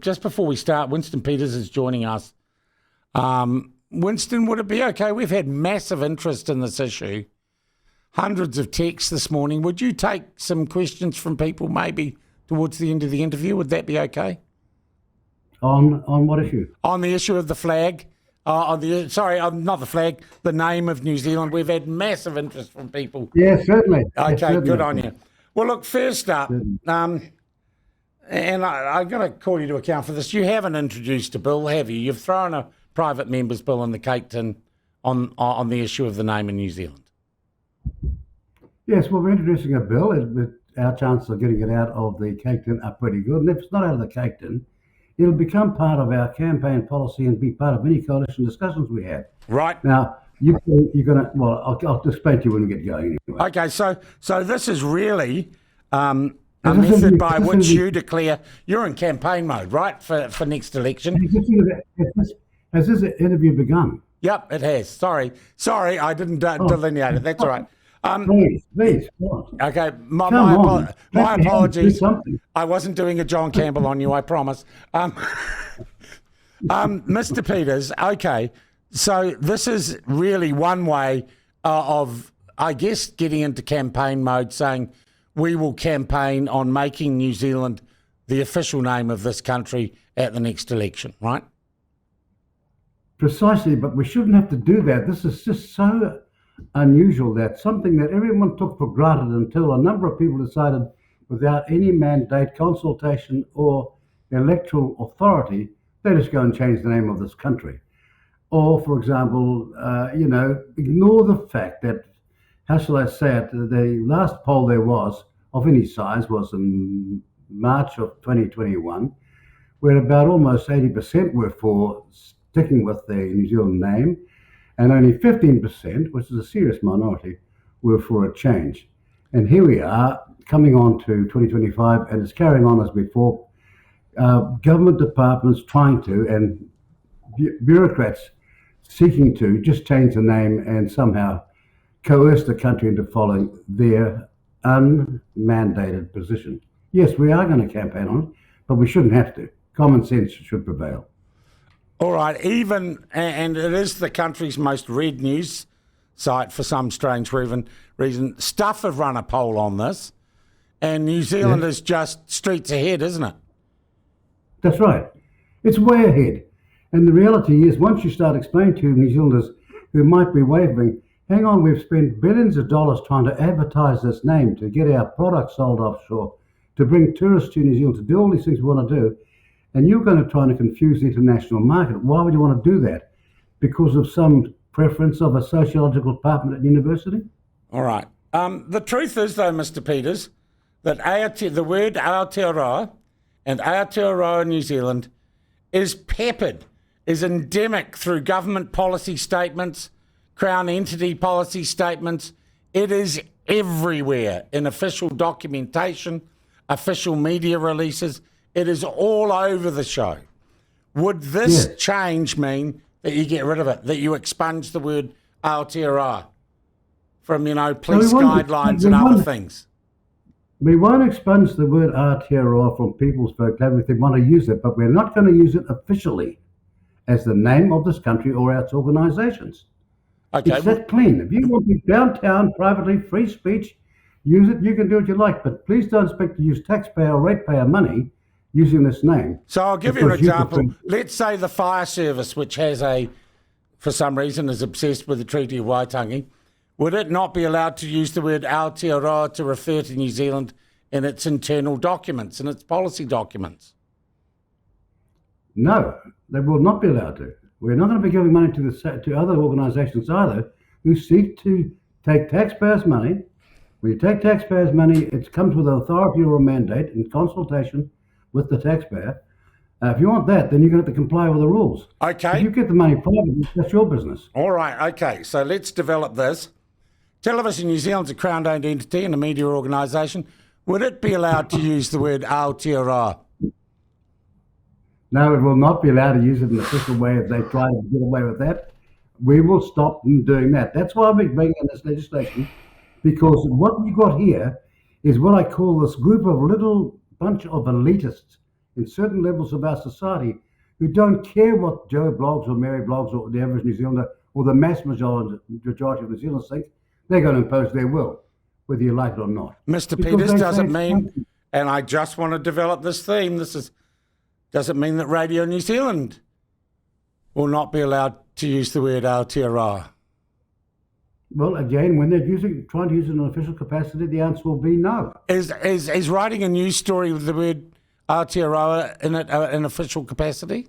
just before we start, Winston Peters is joining us. Winston, would it be okay? We've had massive interest in this issue. Hundreds of texts this morning. Would you take some questions from people maybe towards the end of the interview? Would that be okay? On what issue? On the issue of the flag. Not the flag, the name of New Zealand. We've had massive interest from people. Yeah, certainly. Okay, certainly. Good on you. Well, look, first up, and I'm going to call you to account for this. You haven't introduced a bill, have you? You've thrown a private member's bill in the cake tin on the issue of the name in New Zealand. Yes, well, we're introducing a bill. Our chances of getting it out of the cake tin are pretty good. And if it's not out of the cake tin, it'll become part of our campaign policy and be part of any coalition discussions we have. Right. Now, you're going to, well, I'll explain to you when we get going anyway. Okay, so this is really a method by which you declare you're in campaign mode, right, for next election. Has this interview begun? Yep, it has. Sorry, I didn't delineate it. That's all right. Please. Okay, my apologies. I wasn't doing a John Campbell on you, I promise. Mr. Peters, okay, so this is really one way of, I guess, getting into campaign mode, saying we will campaign on making New Zealand the official name of this country at the next election, right? Precisely, but we shouldn't have to do that. This is just so unusual, that something that everyone took for granted until a number of people decided, without any mandate, consultation, or electoral authority, they just go and change the name of this country. Or, for example, ignore the fact that, how shall I say it, the last poll there was, of any size, was in March of 2021, where about almost 80% were for sticking with the New Zealand name, and only 15%, which is a serious minority, were for a change. And here we are, coming on to 2025, and it's carrying on as before. Government departments trying to, and bureaucrats seeking to, just change the name and somehow coerce the country into following their unmandated position. Yes, we are going to campaign on it, but we shouldn't have to. Common sense should prevail. All right, and it is the country's most read news site for some strange reason. Stuff have run a poll on this, and New Zealand is just streets ahead, isn't it? That's right. It's way ahead. And the reality is, once you start explaining to New Zealanders who might be wavering, hang on, we've spent billions of dollars trying to advertise this name, to get our products sold offshore, to bring tourists to New Zealand, to do all these things we want to do, and you're going to try to confuse the international market. Why would you want to do that? Because of some preference of a sociological department at university? All right. The truth is, though, Mr. Peters, that the word Aotearoa and Aotearoa New Zealand is peppered, is endemic through government policy statements, Crown entity policy statements. It is everywhere in official documentation, official media releases. It is all over the show. Would this change mean that you get rid of it, that you expunge the word Aotearoa from, police guidelines and other things? We won't expunge the word Aotearoa from people's vocabulary if they want to use it, but we're not going to use it officially as the name of this country or its organisations. Okay. It's that clean. If you want to be downtown, privately, free speech, use it, you can do what you like, but please don't expect to use taxpayer or ratepayer money using this name. So I'll give you an example. Let's say the fire service, which has for some reason, is obsessed with the Treaty of Waitangi. Would it not be allowed to use the word Aotearoa to refer to New Zealand in its internal documents, in its policy documents? No, they will not be allowed to. We're not going to be giving money to other organisations either who seek to take taxpayers' money. When you take taxpayers' money, it comes with an authority or a mandate in consultation with the taxpayer. If you want that, then you're going to have to comply with the rules. Okay. If you get the money privately, that's your business. All right, okay. So let's develop this. Television New Zealand's a Crown-owned entity and a media organisation. Would it be allowed to use the word Aotearoa? No, it will not be allowed to use it in an official way if they try to get away with that. We will stop them doing that. That's why we're bringing in this legislation, because what you've got here is what I call this group of little bunch of elitists in certain levels of our society who don't care what Joe blogs or Mary blogs or the average New Zealander or the mass majority of New Zealanders think. They're going to impose their will, whether you like it or not. Mr. Because Peters, they does say it it's mean, country. and I just want to develop this theme, does it mean that Radio New Zealand will not be allowed to use the word Aotearoa? Well, again, when they're trying to use it in an official capacity, the answer will be no. Is writing a news story with the word Aotearoa in it an official capacity?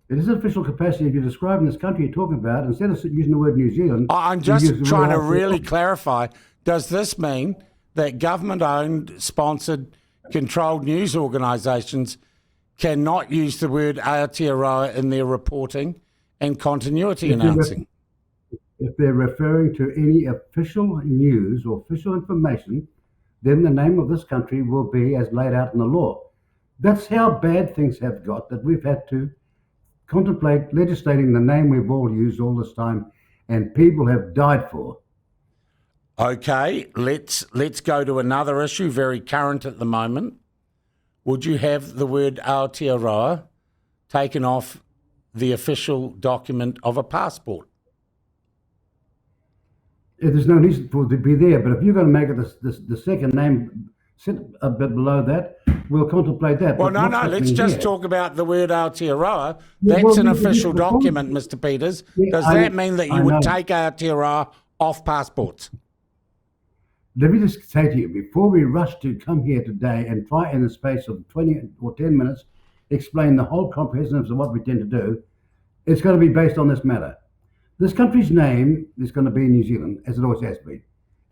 It is an official capacity if you're describing this country you're talking about. Instead of using the word New Zealand, I'm you just use the trying word to really Aotearoa. clarify, does this mean that government-owned, sponsored, controlled news organisations cannot use the word Aotearoa in their reporting and continuity announcing? If they're referring to any official news or official information, then the name of this country will be as laid out in the law. That's how bad things have got that we've had to contemplate legislating the name we've all used all this time and people have died for. Okay, let's go to another issue very current at the moment. Would you have the word Aotearoa taken off the official document of a passport? There's no reason for it to be there, but if you're going to make it the second name, sit a bit below that, we'll contemplate that. Well, But no, let's just talk about the word Aotearoa. That's well, an we- official we- document, Mr. Peters. Yeah, Does I- that mean that I you would know. take Aotearoa off passports? Let me just say to you, before we rush to come here today and try in the space of 20 or 10 minutes, explain the whole comprehensiveness of what we tend to do, it's going to be based on this matter. This country's name is going to be New Zealand, as it always has been.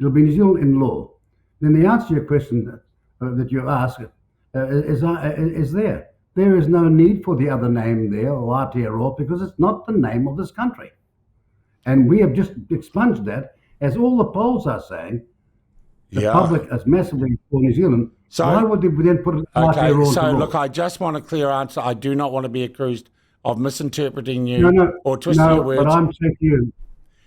It'll be New Zealand in law. Then the answer to your question that you ask is there. There is no need for the other name there, or Aotearoa, because it's not the name of this country. And we have just expunged that, as all the polls are saying. The public is massively for New Zealand. So- why would they then put it Okay, Aotearoa so into law? look, I just want a clear answer. I do not want to be accused of misinterpreting you No, or twisting your words. but I'm saying to you,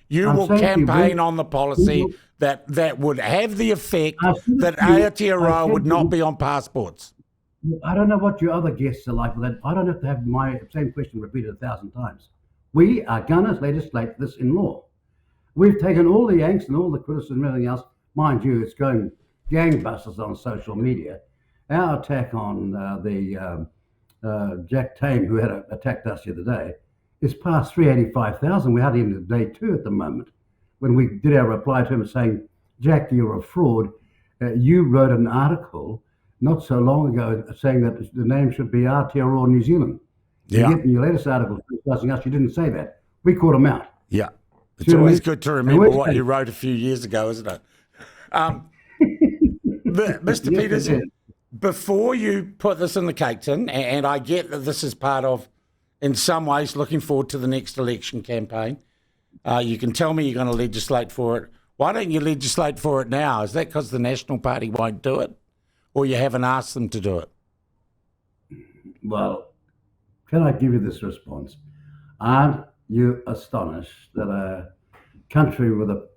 You I'm will saying to you, campaign we- on the policy we- that would have the effect I said that to you- I Aotearoa said would to not you- be on passports. I don't know what your other guests are like with that. I don't have to have my same question repeated 1,000 times. We are going to legislate this in law. We've taken all the angst and all the criticism and everything else. Mind you, it's going gangbusters on social media. Our attack on Jack Tame, who had attacked us the other day, is past 385,000. We're hardly into day 2 at the moment. When we did our reply to him saying, Jack, you're a fraud, you wrote an article not so long ago saying that the name should be Aotearoa New Zealand. Yeah. Yet in your latest article criticizing us, you didn't say that. We caught him out. Yeah. It's See what I always mean? good to And remember we're what saying- you wrote a few years ago, isn't it? Mr. Yes, Peters, it is. before you put this in the cake tin, and I get that this is part of, in some ways, looking forward to the next election campaign, you can tell me you're going to legislate for it. Why don't you legislate for it now? Is that because the National Party won't do it? Or you haven't asked them to do it? Well, can I give you this response? Aren't you astonished that a country with a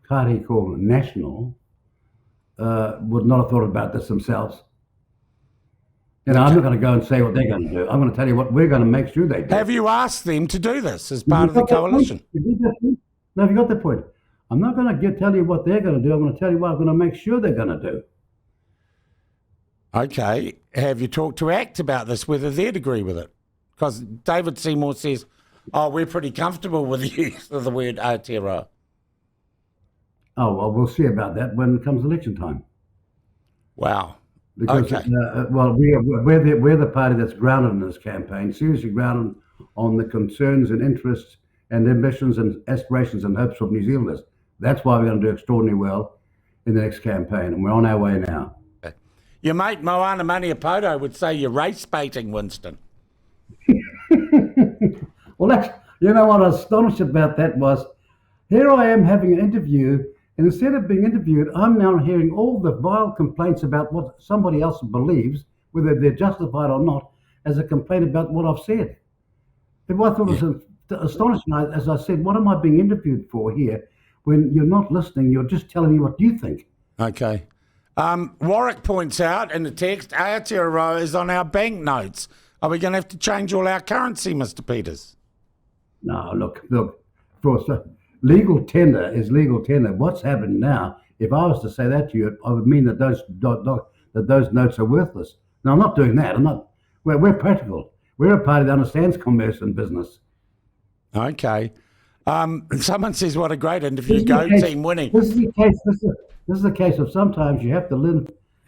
party called National would not have thought about this themselves? You know, I'm not going to go and say what they're going to do. I'm going to tell you what we're going to make sure they do. Have you asked them to do this as part of the coalition? No, have you got the point? I'm not going to tell you what they're going to do. I'm going to tell you what I'm going to make sure they're going to do. Okay. Have you talked to ACT about this, whether they'd agree with it? Because David Seymour says, we're pretty comfortable with the use of the word Aotearoa. Oh, well, we'll see about that when it comes election time. Wow. Because, Okay. we're the party that's grounded in this campaign, seriously grounded on the concerns and interests and ambitions and aspirations and hopes of New Zealanders. That's why we're going to do extraordinarily well in the next campaign, and we're on our way now. Your mate Moana Maniapoto would say you're race baiting, Winston. Well, you know what I was astonished about that was, here I am having an interview, and instead of being interviewed, I'm now hearing all the vile complaints about what somebody else believes, whether they're justified or not, as a complaint about what I've said. And what I thought was astonishing, as I said, what am I being interviewed for here when you're not listening, you're just telling me what you think. Okay. Warwick points out in the text, Aotearoa is on our banknotes. Are we going to have to change all our currency, Mr. Peters? No, look. Of course, legal tender is legal tender. What's happened now? If I was to say that to you, I would mean that those notes are worthless. Now, I'm not doing that. We're practical. We're a party that understands commerce and business. Okay. Someone says, what a great interview. Go team winning. This is the case. This is the case of sometimes you have to live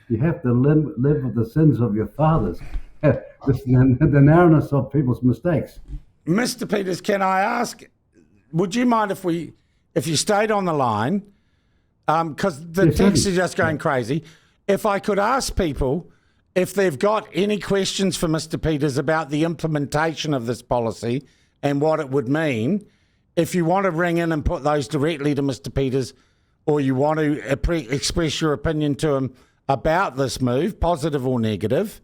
with the sins of your fathers. The narrowness of people's mistakes. Mr. Peters, can I ask, would you mind if you stayed on the line, because the text is just going crazy, if I could ask people if they've got any questions for Mr. Peters about the implementation of this policy and what it would mean, if you want to ring in and put those directly to Mr. Peters, or you want to express your opinion to him about this move, positive or negative,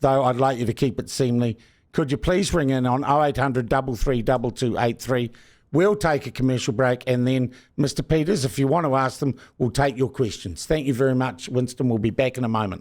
though I'd like you to keep it seemly, could you please ring in on 0800 332 2283? We'll take a commercial break, and then, Mr. Peters, if you want to ask them, we'll take your questions. Thank you very much, Winston. We'll be back in a moment.